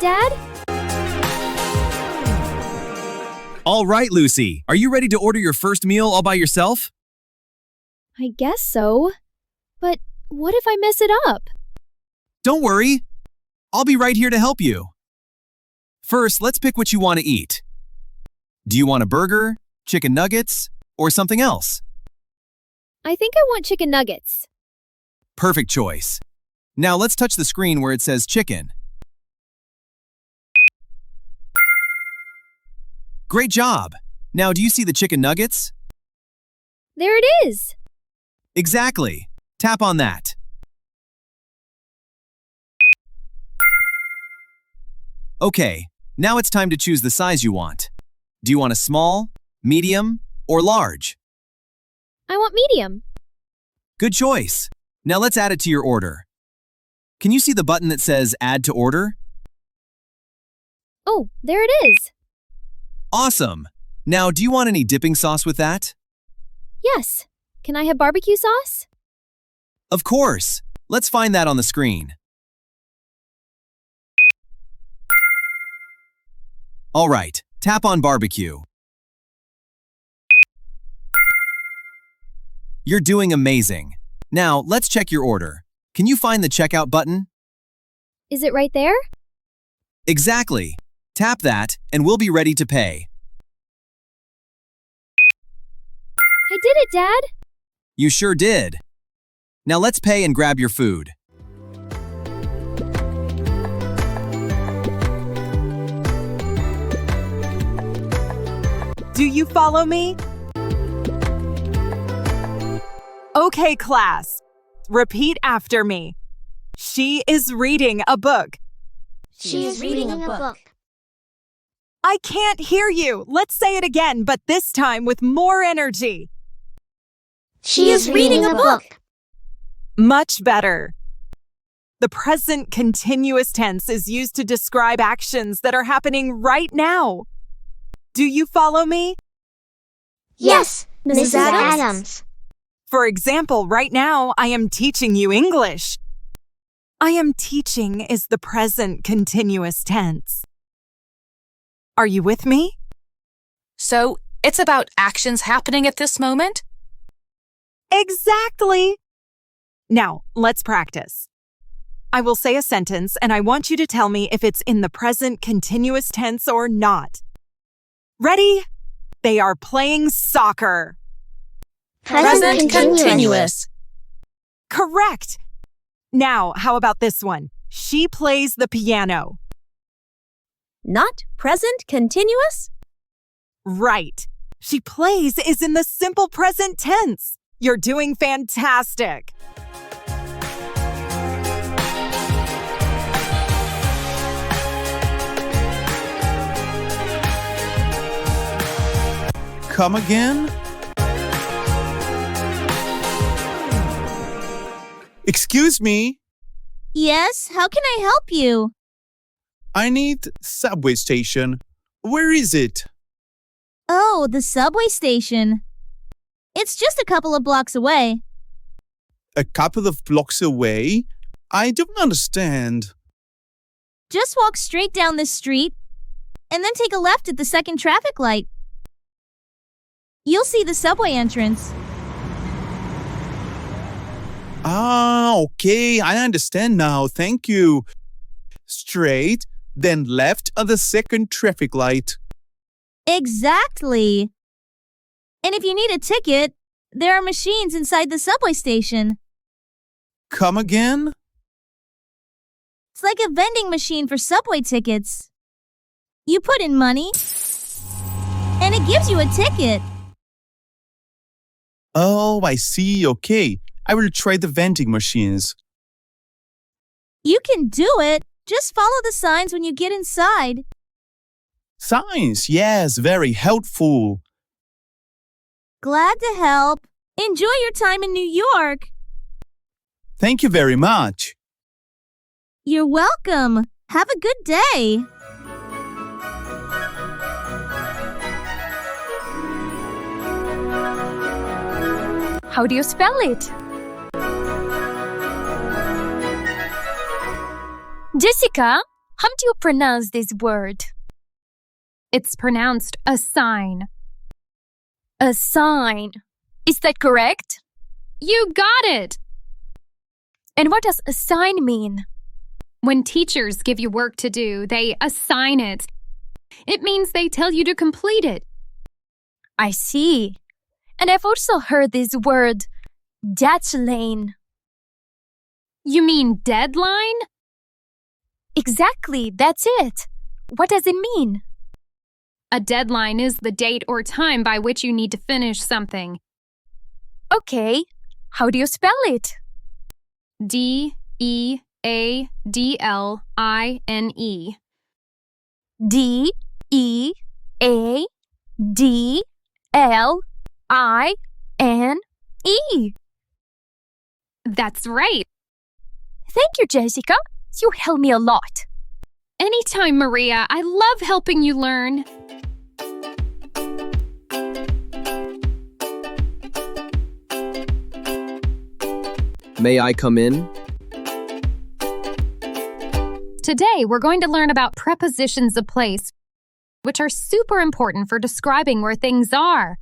it, Dad? All right, Lucy. Are you ready to order your first meal all by yourself? I guess so. But what if I mess it up? Don't worry. I'll be right here to help you. First, let's pick what you want to eat. Do you want a burger, chicken nuggets, or something else? I think I want chicken nuggets. Perfect choice. Now let's touch the screen where it says chicken. Great job! Now do you see the chicken nuggets? There it is! Exactly. Tap on that. Okay, now it's time to choose the size you want. Do you want a small, medium, or large? I want medium. Good choice. Now let's add it to your order. Can you see the button that says Add to Order? Oh, there it is. Awesome! Now, do you want any dipping sauce with that? Yes. Can I have barbecue sauce? Of course! Let's find that on the screen. All right, tap on barbecue. You're doing amazing. Now, let's check your order. Can you find the checkout button? Is it right there? Exactly. Tap that, and we'll be ready to pay. I did it, Dad! You sure did. Now let's pay and grab your food. Do you follow me? Okay, class. Repeat after me. She is reading a book. She is reading a book. I can't hear you. Let's say it again, but this time with more energy. She is reading a book. Much better. The present continuous tense is used to describe actions that are happening right now. Do you follow me? Yes, Mrs. Adams. For example, right now, I am teaching you English. I am teaching is the present continuous tense. Are you with me? So, it's about actions happening at this moment? Exactly. Now, let's practice. I will say a sentence, and I want you to tell me if it's in the present continuous tense or not. Ready? They are playing soccer. Present continuous. Correct. Now, how about this one? She plays the piano. Not present continuous? Right. She plays is in the simple present tense. You're doing fantastic. Come again? Excuse me, Yes, how can I help you? I need subway station. Where is it? Oh, the subway station. It's just a couple of blocks away. A couple of blocks away? I don't understand. Just walk straight down this street and then take a left at the second traffic light. You'll see the subway entrance. Ah, okay, I understand now. Thank you. Straight, then left at the second traffic light. Exactly. And if you need a ticket, there are machines inside the subway station. Come again? It's like a vending machine for subway tickets. You put in money, and it gives you a ticket. Oh, I see. Okay, I will try the vending machines. You can do it. Just follow the signs when you get inside. Science, yes, very helpful. Glad to help. Enjoy your time in New York. Thank you very much. You're welcome. Have a good day. How do you spell it? Jessica, How do you pronounce this word? It's pronounced a sign. A sign. Is that correct? You got it! And what does assign mean? When teachers give you work to do, they assign it. It means they tell you to complete it. I see. And I've also heard this word, deadline. You mean deadline? Exactly, that's it. What does it mean? A deadline is the date or time by which you need to finish something. Okay, how do you spell it? D-E-A-D-L-I-N-E. D-E-A-D-L-I-N-E. That's right. Thank you, Jessica. You help me a lot. Anytime, Maria. I love helping you learn. May I come in? Today, we're going to learn about prepositions of place, which are super important for describing where things are.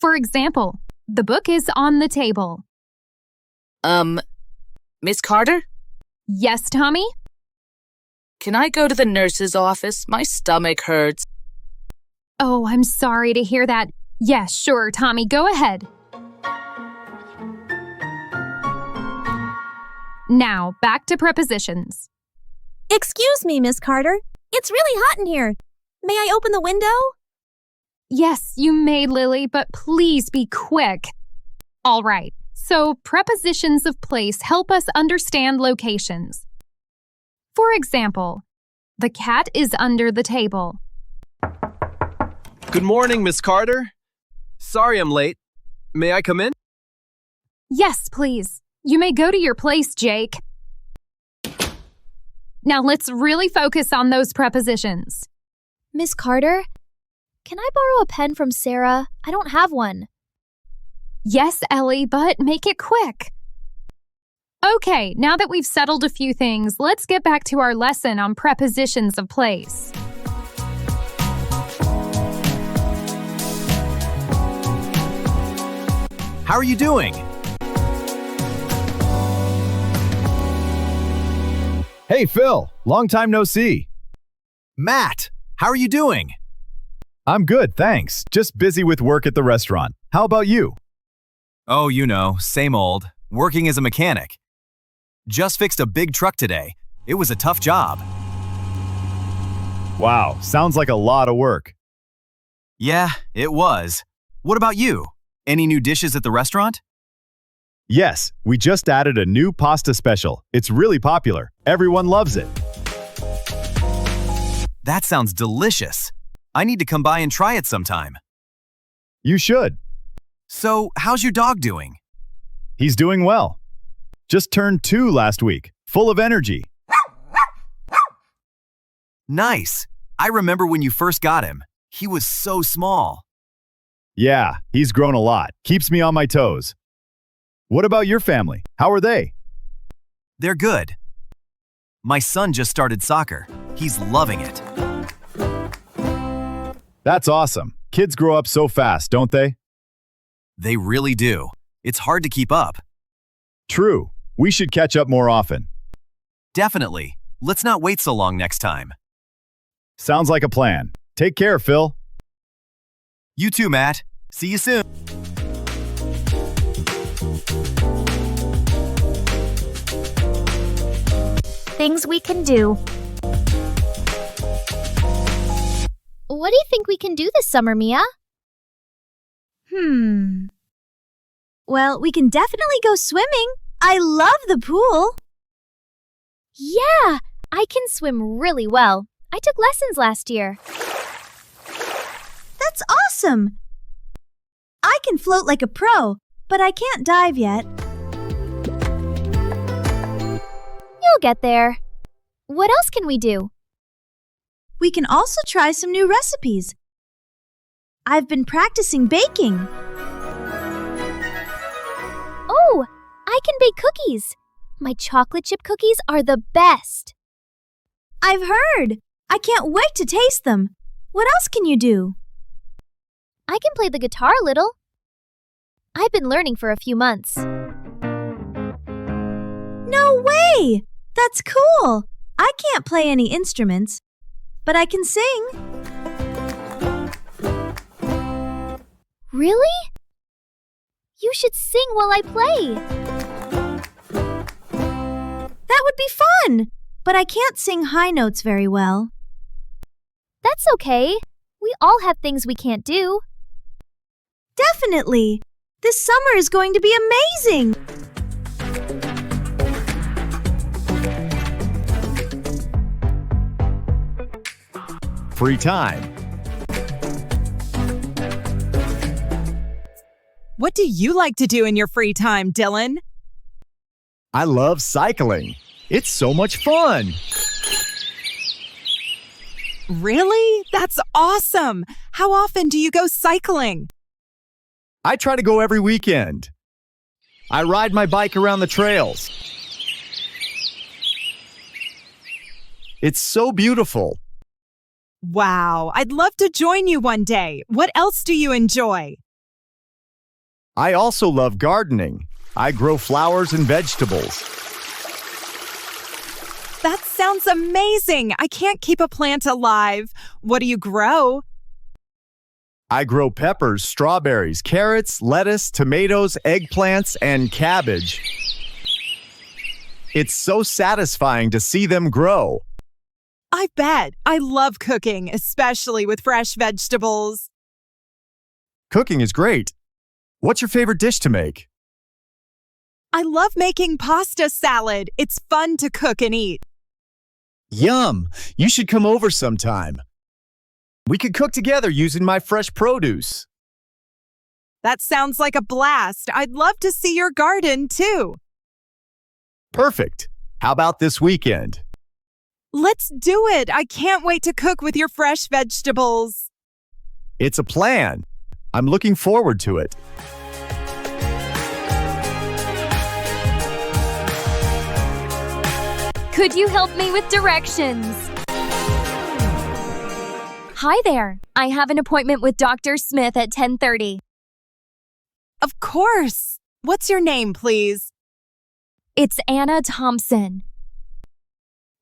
For example, the book is on the table. Miss Carter? Yes, Tommy? Can I go to the nurse's office? My stomach hurts. Oh, I'm sorry to hear that. Yes, sure, Tommy, go ahead. Now, back to prepositions. Excuse me, Miss Carter. It's really hot in here. May I open the window? Yes, you may, Lily, but please be quick. All right, so prepositions of place help us understand locations. For example, the cat is under the table. Good morning, Miss Carter. Sorry I'm late. May I come in? Yes, please. You may go to your place, Jake. Now let's really focus on those prepositions. Miss Carter, can I borrow a pen from Sarah? I don't have one. Yes, Ellie, but make it quick. Okay, now that we've settled a few things, let's get back to our lesson on prepositions of place. How are you doing? Hey, Phil. Long time no see. Matt, how are you doing? I'm good, thanks. Just busy with work at the restaurant. How about you? Oh, you know, same old. Working as a mechanic. Just fixed a big truck today. It was a tough job. Wow, sounds like a lot of work. Yeah, it was. What about you? Any new dishes at the restaurant? Yes, we just added a new pasta special. It's really popular. Everyone loves it. That sounds delicious. I need to come by and try it sometime. You should. So, how's your dog doing? He's doing well. Just turned 2 last week. Full of energy. Nice. I remember when you first got him. He was so small. Yeah, he's grown a lot. Keeps me on my toes. What about your family? How are they? They're good. My son just started soccer. He's loving it. That's awesome. Kids grow up so fast, don't they? They really do. It's hard to keep up. True. We should catch up more often. Definitely. Let's not wait so long next time. Sounds like a plan. Take care, Phil. You too, Matt. See you soon. Things we can do. What do you think we can do this summer, Mia? Well, we can definitely go swimming. I love the pool. Yeah, I can swim really well. I took lessons last year. That's awesome. I can float like a pro, but I can't dive yet. You'll get there. What else can we do? We can also try some new recipes. I've been practicing baking. Oh, I can bake cookies. My chocolate chip cookies are the best. I've heard. I can't wait to taste them. What else can you do? I can play the guitar a little. I've been learning for a few months. No way! That's cool. I can't play any instruments, but I can sing. Really? You should sing while I play. That would be fun, but I can't sing high notes very well. That's okay. We all have things we can't do. Definitely. This summer is going to be amazing. Free time. What do you like to do in your free time, Dylan? I love cycling. It's so much fun. Really? That's awesome. How often do you go cycling? I try to go every weekend. I ride my bike around the trails. It's so beautiful. Wow, I'd love to join you one day. What else do you enjoy? I also love gardening. I grow flowers and vegetables. That sounds amazing. I can't keep a plant alive. What do you grow? I grow peppers, strawberries, carrots, lettuce, tomatoes, eggplants, and cabbage. It's so satisfying to see them grow. I bet. I love cooking, especially with fresh vegetables. Cooking is great. What's your favorite dish to make? I love making pasta salad. It's fun to cook and eat. Yum! You should come over sometime. We could cook together using my fresh produce. That sounds like a blast. I'd love to see your garden, too. Perfect. How about this weekend? Let's do it. I can't wait to cook with your fresh vegetables. It's a plan. I'm looking forward to it. Could you help me with directions? Hi there. I have an appointment with Dr. Smith at 10:30. Of course. What's your name, please? It's Anna Thompson.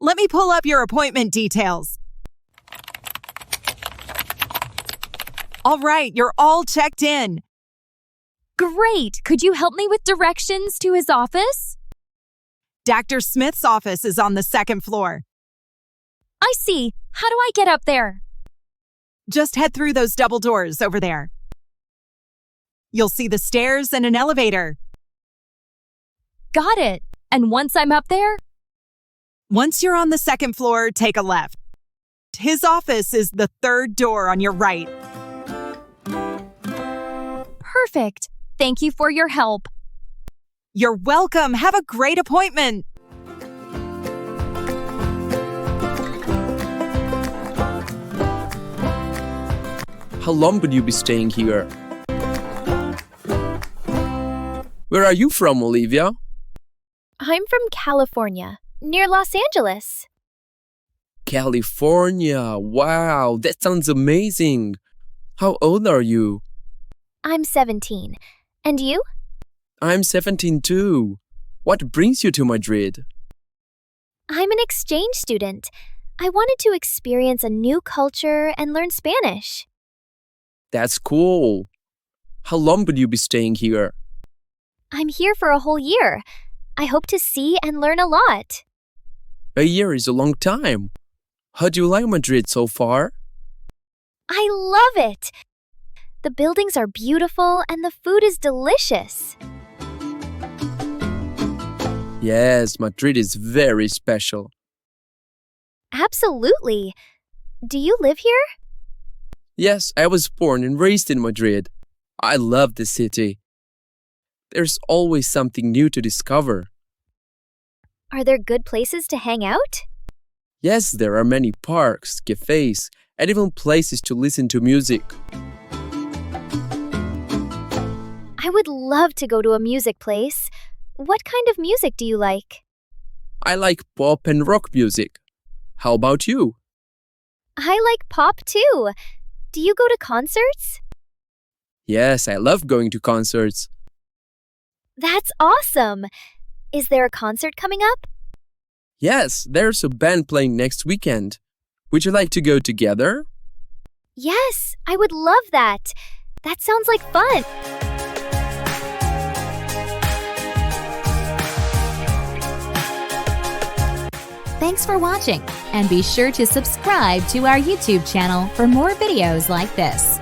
Let me pull up your appointment details. All right, you're all checked in. Great. Could you help me with directions to his office? Dr. Smith's office is on the second floor. I see. How do I get up there? Just head through those double doors over there. You'll see the stairs and an elevator. Got it. And once I'm up there? Once you're on the second floor, take a left. His office is the third door on your right. Perfect. Thank you for your help. You're welcome. Have a great appointment. How long will you be staying here? Where are you from, Olivia? I'm from California, near Los Angeles. California. Wow, that sounds amazing. How old are you? I'm 17. And you? I'm 17 too. What brings you to Madrid? I'm an exchange student. I wanted to experience a new culture and learn Spanish. That's cool. How long will you be staying here? I'm here for a whole year. I hope to see and learn a lot. A year is a long time. How do you like Madrid so far? I love it. The buildings are beautiful and the food is delicious. Yes, Madrid is very special. Absolutely. Do you live here? Yes, I was born and raised in Madrid. I love the city. There's always something new to discover. Are there good places to hang out? Yes, there are many parks, cafes, and even places to listen to music. I would love to go to a music place. What kind of music do you like? I like pop and rock music. How about you? I like pop too. Do you go to concerts? Yes, I love going to concerts. That's awesome. Is there a concert coming up? Yes, there's a band playing next weekend. Would you like to go together? Yes, I would love that. That sounds like fun. Thanks for watching, and be sure to subscribe to our YouTube channel for more videos like this.